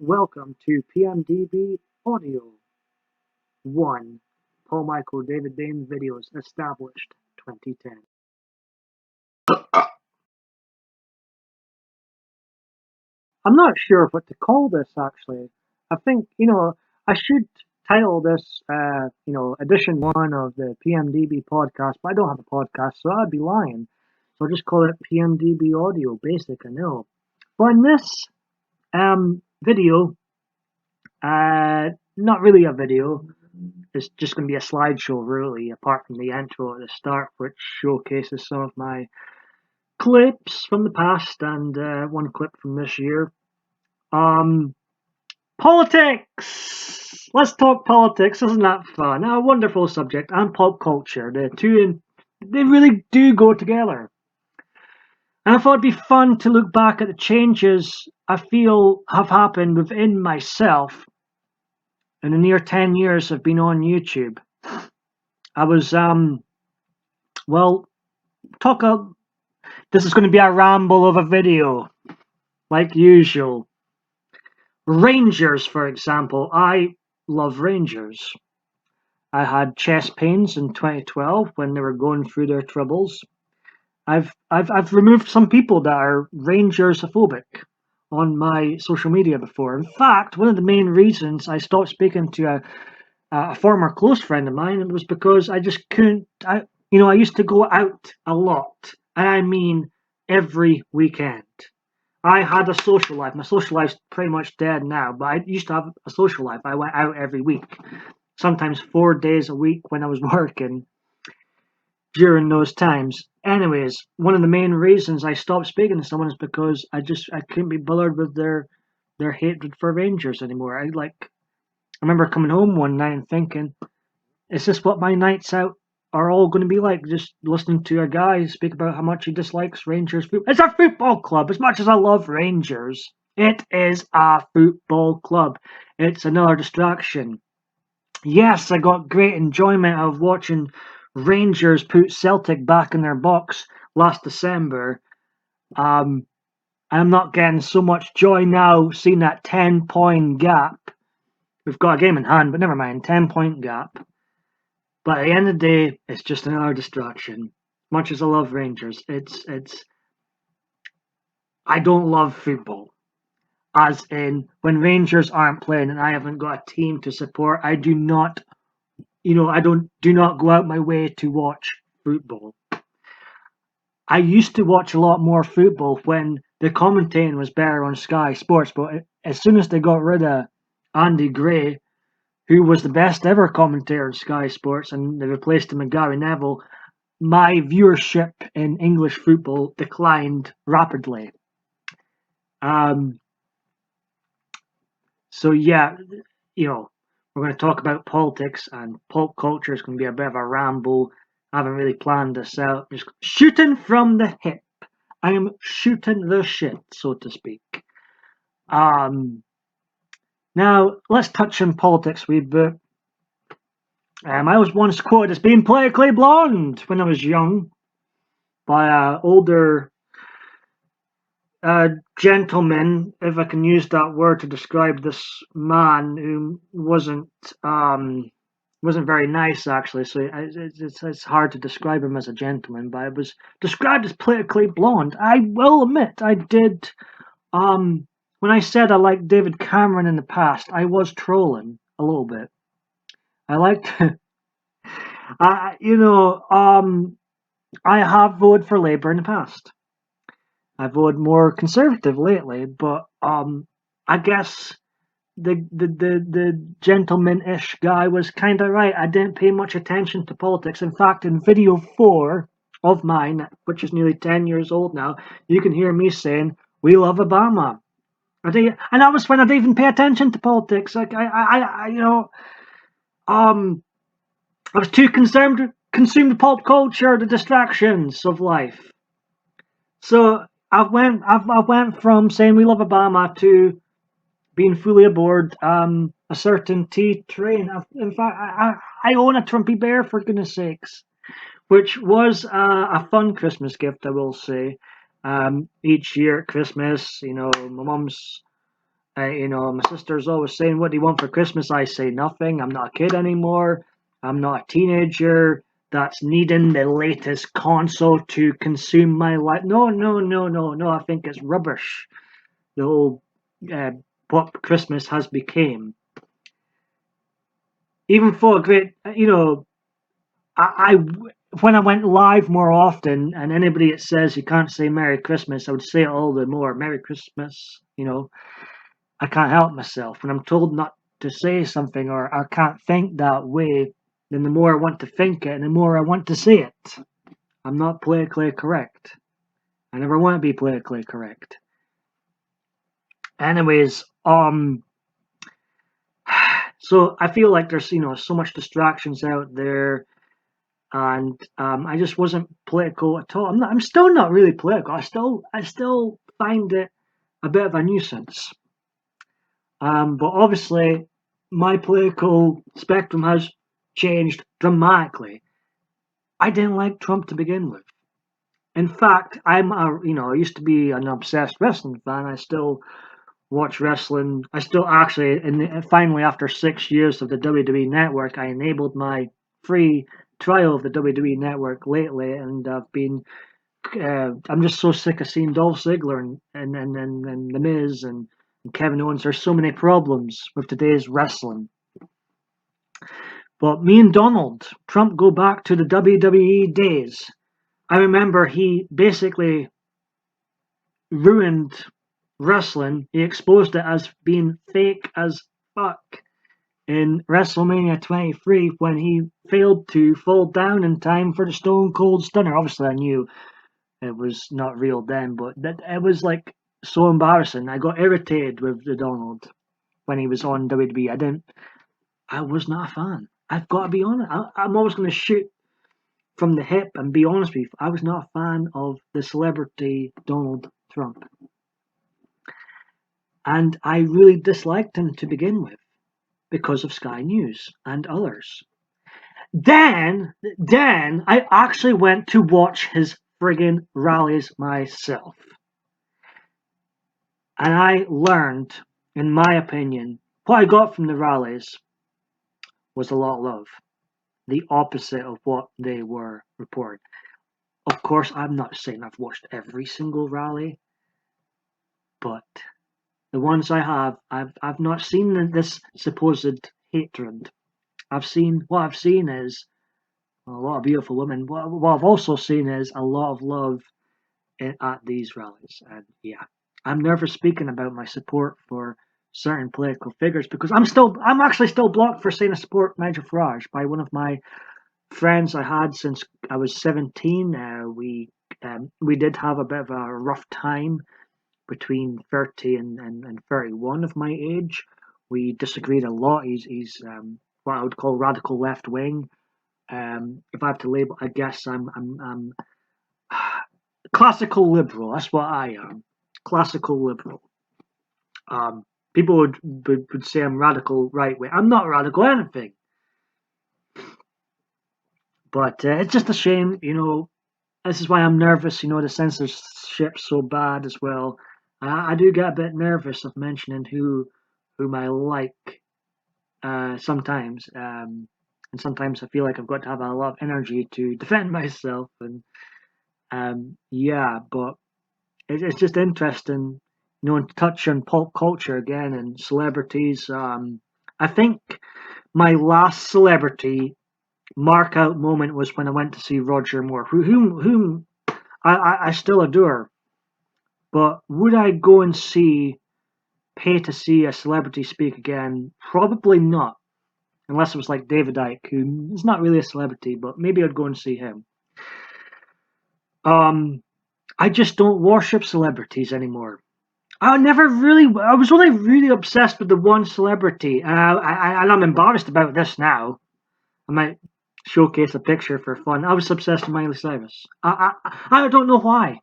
Welcome to PMDB Audio 1. Paul Michael David Bain Videos established 2010. I'm not sure what to call this actually. I think, I should title this, edition 1 of the PMDB podcast, but I don't have a podcast, so I'd be lying. So I'll just call it PMDB Audio, basic, I know. But in this video, not really a video. It's just going to be a slideshow, really, apart from the intro at the start, which showcases some of my clips from the past and one clip from this year. Politics! Let's talk politics. Isn't that fun? A wonderful subject. And pop culture. The two, they really do go together. And I thought it'd be fun to look back at the changes I feel have happened within myself in the near 10 years I've been on YouTube. I was, this is going to be a ramble of a video, like usual. Rangers, for example. I love Rangers. I had chest pains in 2012 when they were going through their troubles. I've removed some people that are Rangersophobic on my social media before. In fact, one of the main reasons I stopped speaking to a former close friend of mine was because I just couldn't. I used to go out a lot, and I mean every weekend. I had a social life. My social life's pretty much dead now, but I used to have a social life. I went out every week, sometimes 4 days a week when I was working during those times. Anyways, one of the main reasons I stopped speaking to someone is because I couldn't be bothered with their hatred for Rangers anymore. I remember coming home one night and thinking, is this what my nights out are all going to be like? Just listening to a guy speak about how much he dislikes Rangers. It's a football club. As much as I love Rangers, it is a football club. It's another distraction. Yes, I got great enjoyment out of watching Rangers put Celtic back in their box last December. I'm not getting so much joy now seeing that 10-point gap. We've got a game in hand, but never mind, 10-point gap. But at the end of the day, it's just another distraction. Much as I love Rangers, I don't love football. As in, when Rangers aren't playing and I haven't got a team to support, I do not go out my way to watch football. I used to watch a lot more football when the commentating was better on Sky Sports, but as soon as they got rid of Andy Gray, who was the best ever commentator on Sky Sports, and they replaced him with Gary Neville, my viewership in English football declined rapidly. So yeah, we're going to talk about politics and pop culture. It's going to be a bit of a ramble. I haven't really planned this out. Just shooting from the hip. I am shooting the shit, so to speak. Now, let's touch on politics a wee bit. I was once quoted as being politically blonde when I was young by an older gentleman, if I can use that word to describe this man who wasn't very nice actually. So it's hard to describe him as a gentleman, but I was described as politically blonde. I will admit I did. When I said I liked David Cameron in the past, I was trolling a little bit. I liked, I have voted for Labour in the past. I voted more conservative lately, but I guess the gentleman-ish guy was kind of right. I didn't pay much attention to politics. In fact, in video 4 of mine, which is nearly 10 years old now, you can hear me saying, "We love Obama." And that was when I didn't even pay attention to politics. Like I was too consumed with pop culture, the distractions of life. So I went from saying we love Obama to being fully aboard a certain tea train. In fact, I own a Trumpy bear, for goodness sakes, which was a fun Christmas gift, I will say. Each year at Christmas, my mum's My sister's always saying, "What do you want for Christmas?" I say nothing. I'm not a kid anymore. I'm not a teenager that's needing the latest console to consume my life. No, no, no, no, no. I think it's rubbish. The whole uh, what Christmas has become. Even for a great, I when I went live more often, and anybody that says you can't say Merry Christmas, I would say it all the more. Merry Christmas. I can't help myself. When I'm told not to say something or I can't think that way, then the more I want to think it and the more I want to say it. I'm not politically correct. I never want to be politically correct. Anyways, so I feel like there's so much distractions out there, and I just wasn't political at all. I'm still not really political. I still find it a bit of a nuisance. But obviously, my political spectrum has changed dramatically. I didn't like Trump to begin with. In fact, I used to be an obsessed wrestling fan. I still watch wrestling. I still actually, and finally, after 6 years of the WWE Network, I enabled my free trial of the WWE Network lately, and I'm just so sick of seeing Dolph Ziggler and The Miz and Kevin Owens. There's so many problems with today's wrestling. But me and Donald Trump go back to the WWE days. I remember he basically ruined wrestling. He exposed it as being fake as fuck in WrestleMania 23 when he failed to fall down in time for the Stone Cold Stunner. Obviously, I knew it was not real then, but it was like so embarrassing. I got irritated with the Donald when he was on WWE. I was not a fan. I've got to be honest. I'm always going to shoot from the hip and be honest with you. I was not a fan of the celebrity Donald Trump. And I really disliked him to begin with because of Sky News and others. Then I actually went to watch his friggin' rallies myself. And I learned, in my opinion, what I got from the rallies was a lot of love. The opposite of what they were reporting. Of course, I'm not saying I've watched every single rally, but the ones I have, I've not seen this supposed hatred. What I've seen is a lot of beautiful women. What I've also seen is a lot of love at these rallies. And yeah, I'm never speaking about my support for certain political figures because I'm actually still blocked for saying I support Nigel Farage by one of my friends I had since I was 17. We did have a bit of a rough time between 30 and 31 of my age. We disagreed a lot. He's what I would call radical left wing. If I have to label, I guess I'm classical liberal. That's what I am. Classical liberal. People would say I'm radical right wing. I'm not radical anything. But it's just a shame, This is why I'm nervous. The censorship's so bad as well. I do get a bit nervous of mentioning whom I like sometimes, and sometimes I feel like I've got to have a lot of energy to defend myself. And yeah, but it's just interesting, to touch on pop culture again and celebrities. I think my last celebrity mark out moment was when I went to see Roger Moore, whom I still adore. But would I go and pay to see a celebrity speak again? Probably not, unless it was like David Icke, who is not really a celebrity, but maybe I'd go and see him. I just don't worship celebrities anymore. I was only really obsessed with the one celebrity, and I'm embarrassed about this now. I might showcase a picture for fun. I was obsessed with Miley Cyrus. I don't know why.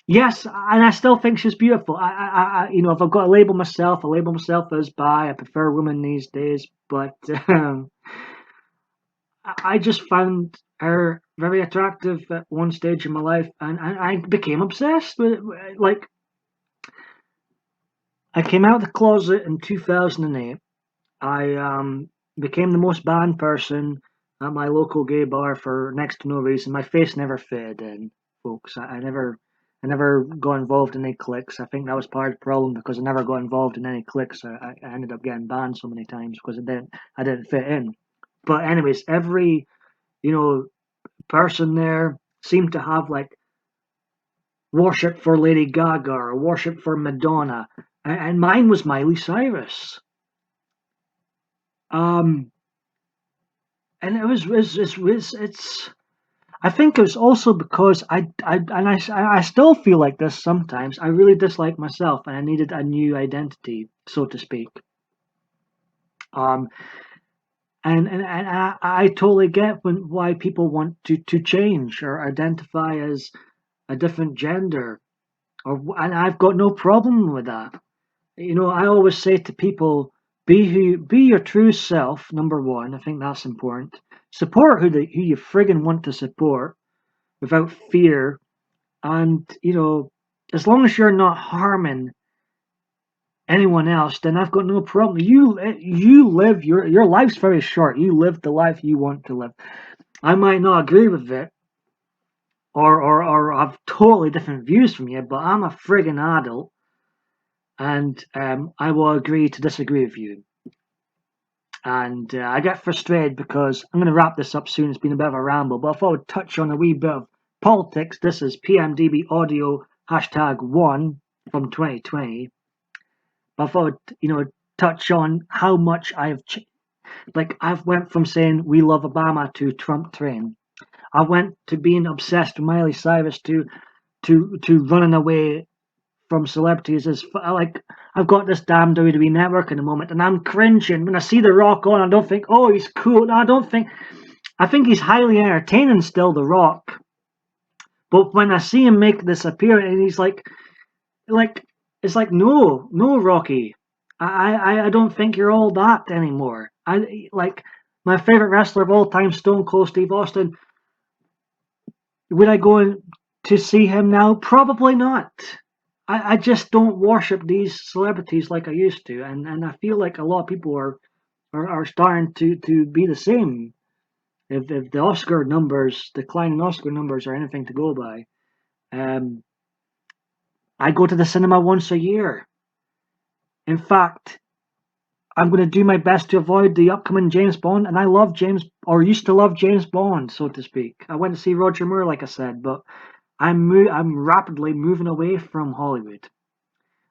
Yes, and I still think she's beautiful. If I've got to label myself, I label myself as bi. I prefer women these days, but I just found her very attractive at one stage in my life, and I became obsessed with it. Like, I came out of the closet in 2008. I became the most banned person at my local gay bar for next to no reason. My face never fitted in, folks. I never got involved in any cliques. I think that was part of the problem because I never got involved in any cliques. I ended up getting banned so many times because I didn't fit in. But anyways, every person there seemed to have like worship for Lady Gaga or worship for Madonna, and mine was Miley Cyrus. Um, and it's. I think it was also because I still feel like this sometimes. I really dislike myself, and I needed a new identity, so to speak. Um, and I totally get why people want to change or identify as a different gender, and I've got no problem with that. I always say to people, be your true self. Number one, I think that's important. Support who you friggin' want to support without fear, and as long as you're not harming anyone else, then I've got no problem. You live your life's very short. You live the life you want to live. I might not agree with it, or have totally different views from you, but I'm a friggin' adult, and I will agree to disagree with you. And I get frustrated because I'm going to wrap this up soon. It's been a bit of a ramble, but I thought I would touch on a wee bit of politics. This is PMDB audio #1 from 2020. But I thought I would, touch on how much I've went from saying we love Obama to Trump train. I went to being obsessed with Miley Cyrus to running away from celebrities is like I've got this damn WWE network in the moment, and I'm cringing when I see The Rock on. I don't think, oh, he's cool. No, I don't think. I think he's highly entertaining still, The Rock. But when I see him make this appearance, and he's like it's like no, Rocky. I don't think you're all that anymore. I like my favorite wrestler of all time, Stone Cold Steve Austin. Would I go in to see him now? Probably not. I just don't worship these celebrities like I used to, and I feel like a lot of people are starting to be the same. If the Oscar numbers, declining Oscar numbers, are anything to go by, um, I go to the cinema once a year. In fact, I'm going to do my best to avoid the upcoming James Bond, and I love or used to love James Bond, so to speak. I went to see Roger Moore, like I said, but I'm rapidly moving away from Hollywood.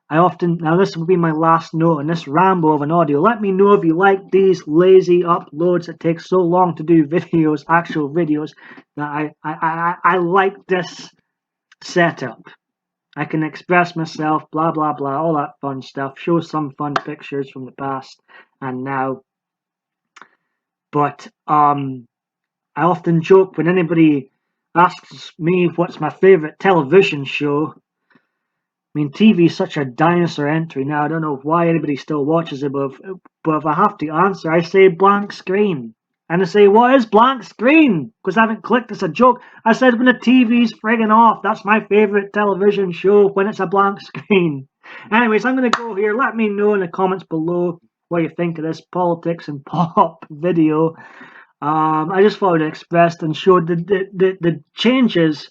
Now this will be my last note in this ramble of an audio. Let me know if you like these lazy uploads that take so long to do videos, actual videos. That I like this setup. I can express myself, blah blah blah, all that fun stuff. Show some fun pictures from the past and now. But I often joke when anybody asks me what's my favorite television show. I mean, TV is such a dinosaur entry now. I don't know why anybody still watches it, but if I have to answer, I say blank screen. And I say, what is blank screen? Because I haven't clicked. It's a joke. I said when the TV's friggin' off. That's my favorite television show, when it's a blank screen. Anyways, I'm going to go here. Let me know in the comments below what you think of this politics and pop video. I just thought I'd expressed and showed the changes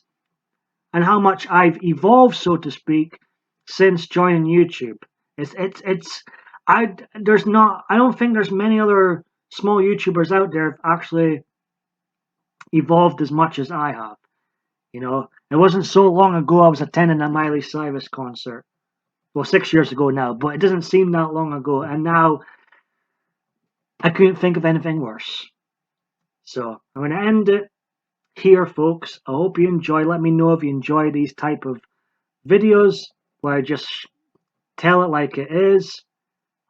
and how much I've evolved, so to speak, since joining YouTube. I don't think there's many other small YouTubers out there have actually evolved as much as I have. It wasn't so long ago I was attending a Miley Cyrus concert. Well, 6 years ago now, but it doesn't seem that long ago, and now I couldn't think of anything worse. So I'm going to end it here, folks. I hope you enjoy. Let me know if you enjoy these type of videos where I just tell it like it is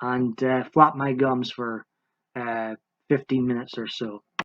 and flap my gums for 15 minutes or so.